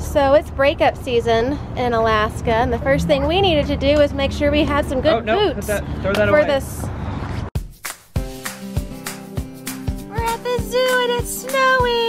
So it's breakup season in Alaska, and the first thing we needed to do was make sure we had some good boots throw that for away. this. We're at the zoo and it's snowing.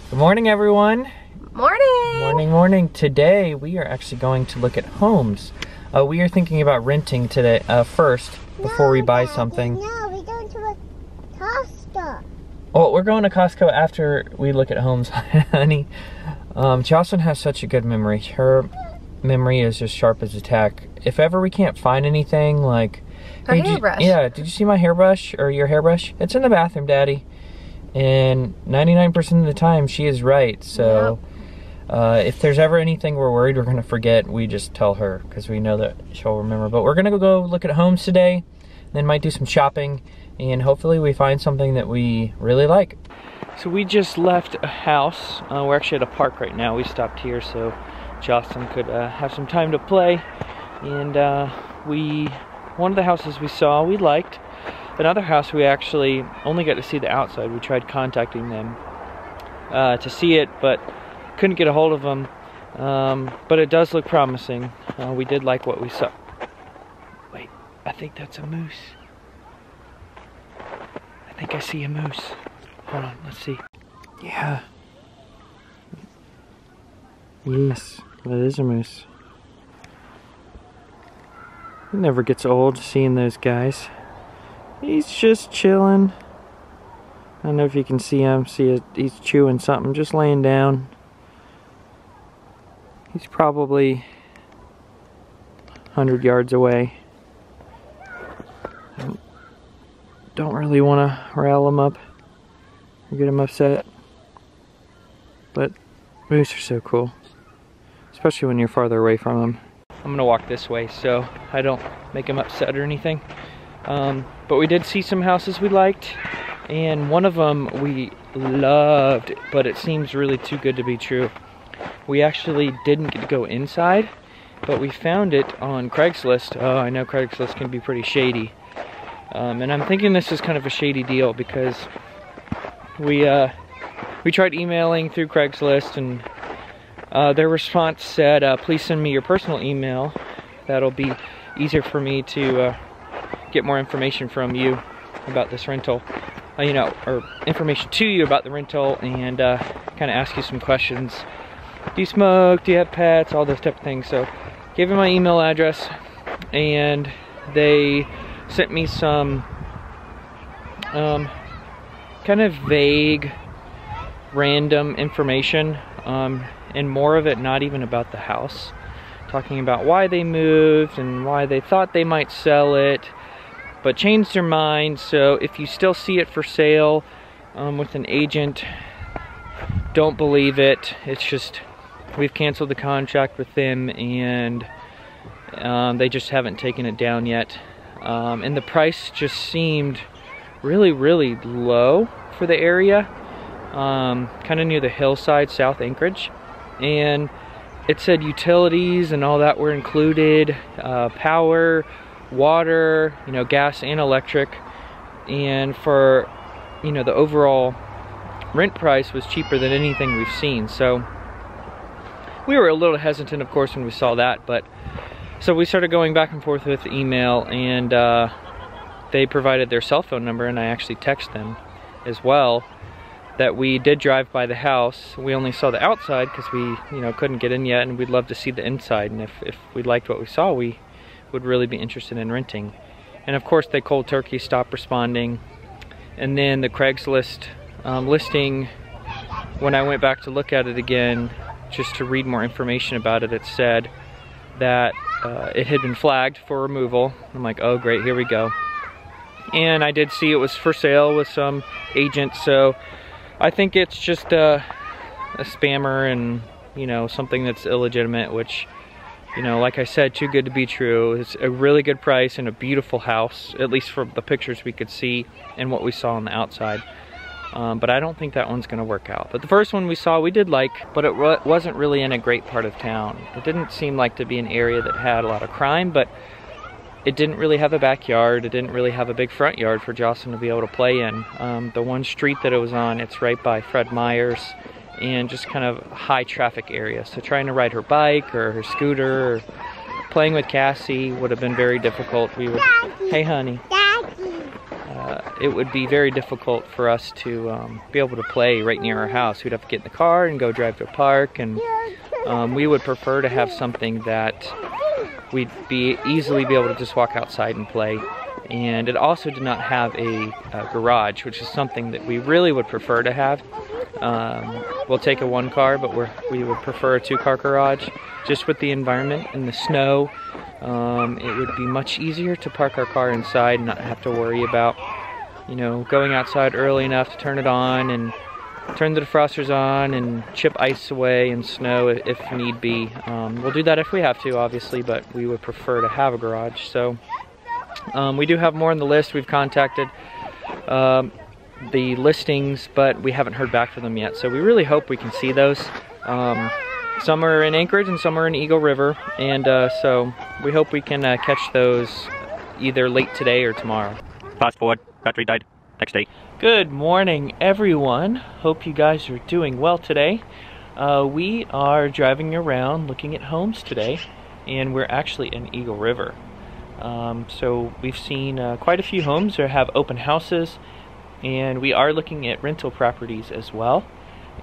Good morning, everyone. Morning. Morning, morning. Today we are actually going to look at homes. We are thinking about renting today first before we buy something. No, we're going to a Costco. Oh, we're going to Costco after we look at homes, honey. Jocelyn has such a good memory. Her memory is just sharp as a tack. If ever we can't find anything, like Her hairbrush. Yeah, did you see my hairbrush or your hairbrush? It's in the bathroom, Daddy. And 99% of the time she is right. So if there's ever anything we're worried we're gonna forget, we just tell her because we know that she'll remember. But we're gonna go look at homes today, then might do some shopping, and hopefully we find something that we really like. So we just left a house. We're actually at a park right now. We stopped here so Jocelyn could have some time to play. And one of the houses we saw we liked. Another house we actually only got to see the outside. We tried contacting them to see it, but couldn't get a hold of them. But it does look promising. We did like what we saw. Wait, I think that's a moose. I think I see a moose. Hold on, let's see. Yeah. Yes, that is a moose. It never gets old seeing those guys. He's just chilling. I don't know if you can see him. He's chewing something, just laying down. He's probably 100 yards away. Don't really want to rile him up or get him upset. But moose are so cool, especially when you're farther away from them. I'm gonna walk this way so I don't make him upset or anything. But we did see some houses we liked, and one of them we loved, but it seems really too good to be true. We actually didn't get to go inside, but we found it on Craigslist. Oh, I know Craigslist can be pretty shady. And I'm thinking this is kind of a shady deal because we tried emailing through Craigslist, and their response said, please send me your personal email. That'll be easier for me to get more information from you about this rental, or information to you about the rental, and kind of ask you some questions. Do you smoke? Do you have pets? All those type of things. So gave them my email address, and they sent me some kind of vague, random information, and more of it not even about the house, talking about why they moved and why they thought they might sell it, but changed their mind. So if you still see it for sale with an agent, don't believe it. It's just we've canceled the contract with them, and they just haven't taken it down yet. And the price just seemed really, really low for the area, kind of near the hillside, South Anchorage. And it said utilities and all that were included, power, water, gas and electric, and for the overall rent price was cheaper than anything we've seen. So we were a little hesitant, of course, when we saw that, but so we started going back and forth with email, and they provided their cell phone number, and I actually texted them as well that we did drive by the house. We only saw the outside because we couldn't get in yet, and we'd love to see the inside, and if we liked what we saw, we would really be interested in renting. And of course they cold turkey stopped responding. And then the Craigslist listing, when I went back to look at it again just to read more information about it, it said that it had been flagged for removal. I'm like, oh great, here we go. And I did see it was for sale with some agent, so I think it's just a spammer and something that's illegitimate, which like I said, too good to be true. It's a really good price and a beautiful house, at least from the pictures we could see and what we saw on the outside. But I don't think that one's gonna work out. But the first one we saw, we did like, but it wasn't really in a great part of town. It didn't seem like to be an area that had a lot of crime, but it didn't really have a backyard. It didn't really have a big front yard for Jocelyn to be able to play in. The one street that it was on, it's right by Fred Meyer's, and just kind of high traffic area. So trying to ride her bike or her scooter or playing with Cassie would have been very difficult. We would, hey honey. It would be very difficult for us to be able to play right near our house. We'd have to get in the car and go drive to a park, and we would prefer to have something that we'd easily be able to just walk outside and play. And it also did not have a garage, which is something that we really would prefer to have. We'll take a one car, but we would prefer a two-car garage. Just with the environment and the snow, it would be much easier to park our car inside and not have to worry about, you know, going outside early enough to turn it on and turn the defrosters on and chip ice away and snow if need be. We'll do that if we have to, obviously, but we would prefer to have a garage. So we do have more on the list. We've contacted the listings, but we haven't heard back from them yet. So we really hope we can see those. Some are in Anchorage and some are in Eagle River, and so we hope we can catch those either late today or tomorrow. Fast forward, battery died, next day. Good morning, everyone. Hope you guys are doing well today. We are driving around looking at homes today, and we're actually in Eagle River. So we've seen quite a few homes that have open houses, and we are looking at rental properties as well.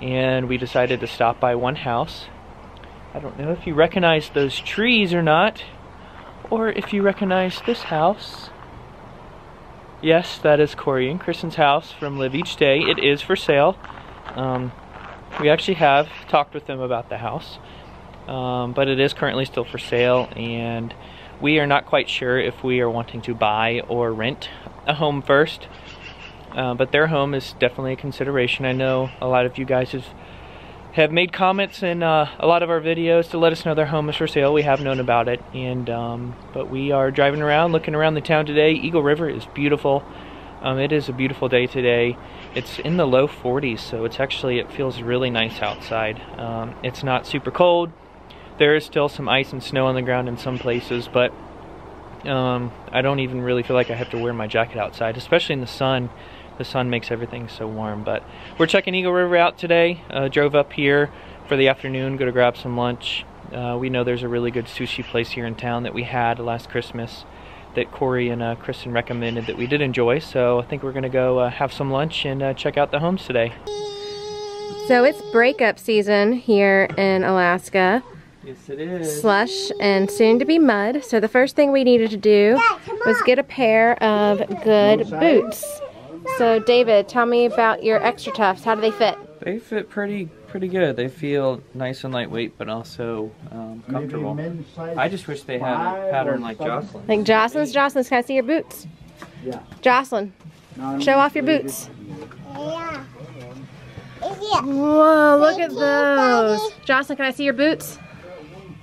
And we decided to stop by one house. I don't know if you recognize those trees or not, or if you recognize this house. Yes, that is Corey and Kristen's house from Live Each Day. It is for sale. We actually have talked with them about the house, but it is currently still for sale, and we are not quite sure if we are wanting to buy or rent a home first. But their home is definitely a consideration. I know a lot of you guys have made comments in a lot of our videos to let us know their home is for sale. We have known about it, and but we are driving around, looking around the town today. Eagle River is beautiful. It is a beautiful day today. It's in the low 40s, so it feels really nice outside. It's not super cold. There is still some ice and snow on the ground in some places, but I don't even really feel like I have to wear my jacket outside, especially in the sun. The sun makes everything so warm. But we're checking Eagle River out today. Drove up here for the afternoon, go to grab some lunch. We know there's a really good sushi place here in town that we had last Christmas that Corey and Kristen recommended that we did enjoy. So I think we're gonna go have some lunch and check out the homes today. So it's breakup season here in Alaska. Yes, it is. Slush and soon to be mud. So the first thing we needed to do was get a pair of good boots. So David, tell me about your Extra Toughs. How do they fit? They fit pretty good. They feel nice and lightweight, but also comfortable. I just wish they had a pattern like Jocelyn. Like Jocelyn's? Jocelyn's, can I see your boots? Yeah. Jocelyn, show off your boots. Yeah. Whoa, look at those. Jocelyn, can I see your boots?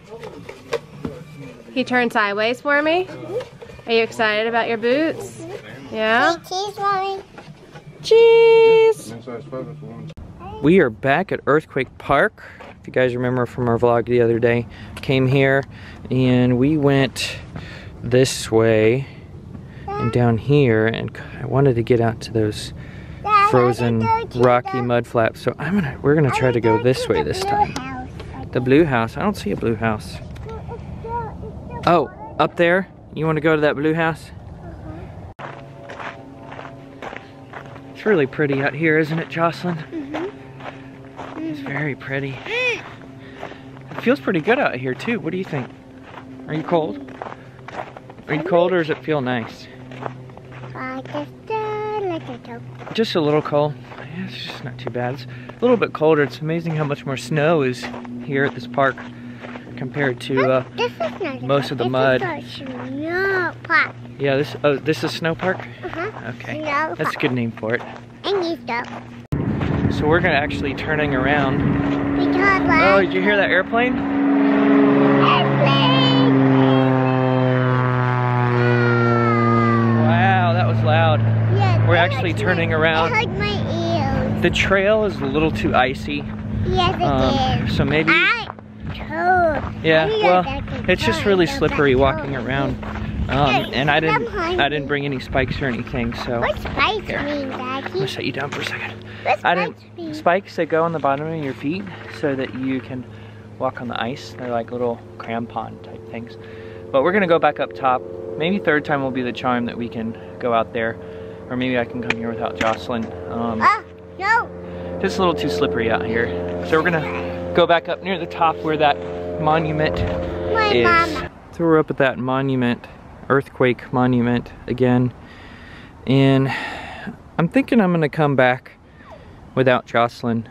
Can you turn sideways for me? Are you excited about your boots? Yeah? Cheese, Mommy. Cheese! We are back at Earthquake Park. If you guys remember from our vlog the other day, came here and we went this way and down here, and I wanted to get out to those frozen rocky mud flaps. So we're gonna try to go this way this time. The blue house. I don't see a blue house. Oh, up there? You want to go to that blue house? It's really pretty out here, isn't it, Jocelyn? It's very pretty. It feels pretty good out here too. What do you think? Are you cold? Are you cold, or does it feel nice? Just a little cold. Yeah, it's just not too bad. It's a little bit colder. It's amazing how much more snow is here at this park compared to most of the mud. Yeah, this is Snow Park? Okay, that's a good name for it. So we're gonna actually turning around. Oh, did you hear that airplane? Wow, that was loud. Yeah, we're actually turning around. It hurt my ears. The trail is a little too icy. Yes, it is. So maybe. Yeah, well, it's just really slippery walking around. And I didn't bring any spikes or anything, so. What spikes here, mean, I'm Daddy? gonna set you down for a second. What spikes mean? Spikes that go on the bottom of your feet so that you can walk on the ice. They're like little crampon type things. But we're gonna go back up top. Maybe third time will be the charm that we can go out there. Or maybe I can come here without Jocelyn. No. Just a little too slippery out here. So we're gonna go back up near the top where that monument is. Mama. So we're up at that monument, earthquake monument again. And I'm thinking I'm gonna come back without Jocelyn.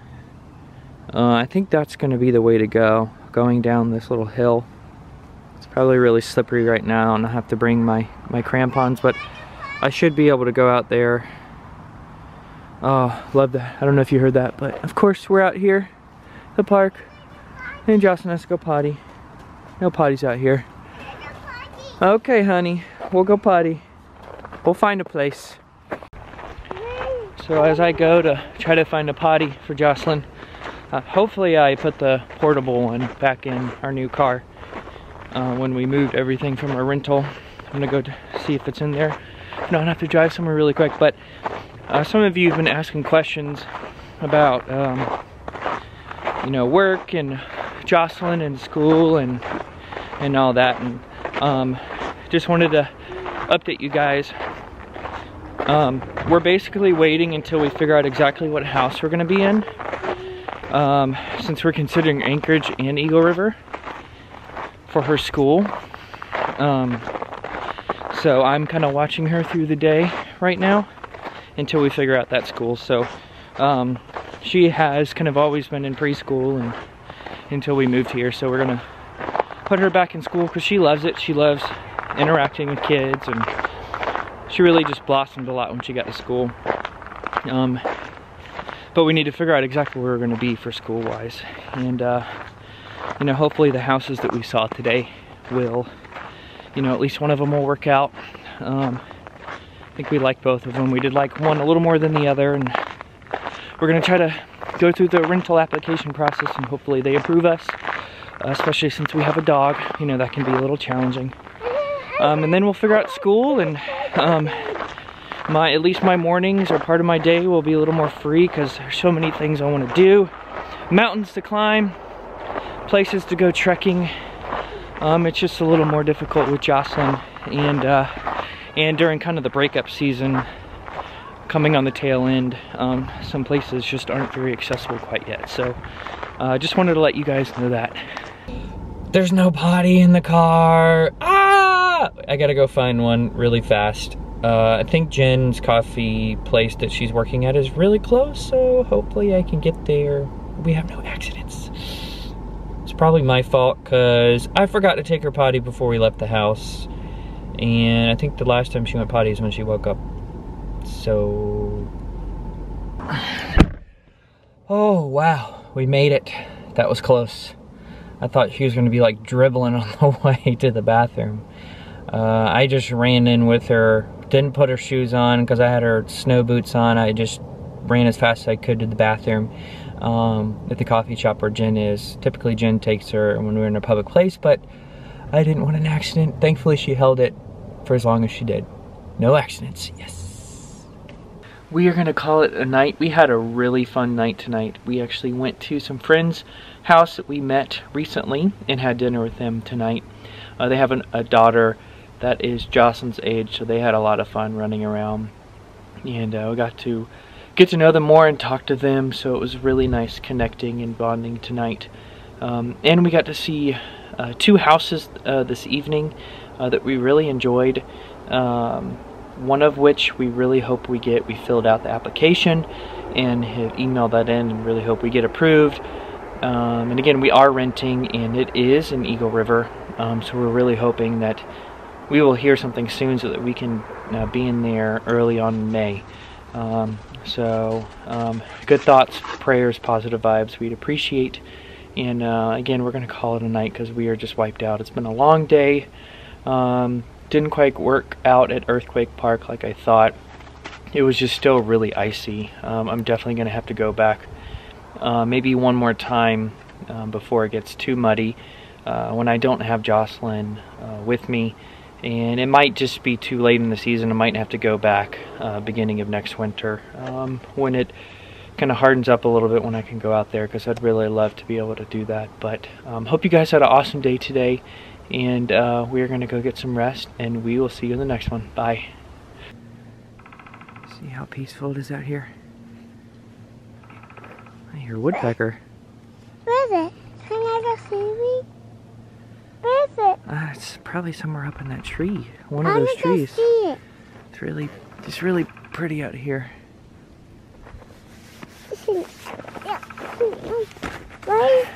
I think that's gonna be the way to go, going down this little hill. It's probably really slippery right now and I have to bring my crampons, but I should be able to go out there. Oh, love that. I don't know if you heard that, but of course we're out here, the park, and Jocelyn has to go potty. No potties out here. Okay, honey, we'll go potty. We'll find a place. So as I go to try to find a potty for Jocelyn, hopefully I put the portable one back in our new car when we moved everything from our rental. I'm gonna go to see if it's in there. I don't have to drive somewhere really quick, but some of you have been asking questions about you know, work and Jocelyn and school and all that, and just wanted to update you guys. We're basically waiting until we figure out exactly what house we're gonna be in, since we're considering Anchorage and Eagle River for her school. So I'm kind of watching her through the day right now until we figure out that school. So she has kind of always been in preschool and until we moved here. So we're gonna put her back in school because she loves it. She loves interacting with kids, and she really just blossomed a lot when she got to school. But we need to figure out exactly where we're gonna be for school-wise. And you know, hopefully the houses that we saw today will, you know, at least one of them will work out. I think we like both of them. We did like one a little more than the other, and we're gonna try to go through the rental application process and hopefully they approve us, especially since we have a dog. You know, that can be a little challenging. And then we'll figure out school, and at least my mornings or part of my day will be a little more free because there's so many things I want to do. Mountains to climb, places to go trekking. It's just a little more difficult with Jocelyn, and during kind of the breakup season, coming on the tail end, some places just aren't very accessible quite yet. So just wanted to let you guys know that. There's no potty in the car. Ah! I gotta go find one really fast. I think Jen's coffee place that she's working at is really close, so hopefully I can get there. We have no accidents. It's probably my fault because I forgot to take her potty before we left the house. And I think the last time she went potty is when she woke up. So... oh, wow. We made it. That was close. I thought she was going to be like dribbling on the way to the bathroom. I just ran in with her. Didn't put her shoes on because I had her snow boots on. I just ran as fast as I could to the bathroom at the coffee shop where Jen is. Typically Jen takes her when we're in a public place, but I didn't want an accident. Thankfully she held it for as long as she did. No accidents, yes. We are gonna call it a night. We had a really fun night tonight. We actually went to some friends' house that we met recently and had dinner with them tonight. They have a daughter that is Jocelyn's age, so they had a lot of fun running around. And we got to get to know them more and talk to them, so it was really nice connecting and bonding tonight. And we got to see 2 houses this evening that we really enjoyed. One of which we really hope we get. We filled out the application and have emailed that in and really hope we get approved. And again, we are renting, and it is in Eagle River, so we're really hoping that we will hear something soon so that we can be in there early on in May. Good thoughts, prayers, positive vibes we'd appreciate. And again, we're going to call it a night because we are just wiped out. It's been a long day. Didn't quite work out at Earthquake Park like I thought. it was just still really icy. I'm definitely going to have to go back maybe one more time before it gets too muddy when I don't have Jocelyn with me. And it might just be too late in the season. I might have to go back beginning of next winter when it kind of hardens up a little bit, when I can go out there, because I'd really love to be able to do that. But hope you guys had an awesome day today, and we're going to go get some rest, and we will see you in the next one. Bye. See how peaceful it is out here? I hear a woodpecker. Where is it? Can I go see me? Where is it? It's probably somewhere up in that tree. One of those trees. See it. It's really pretty out here. Yeah. Why?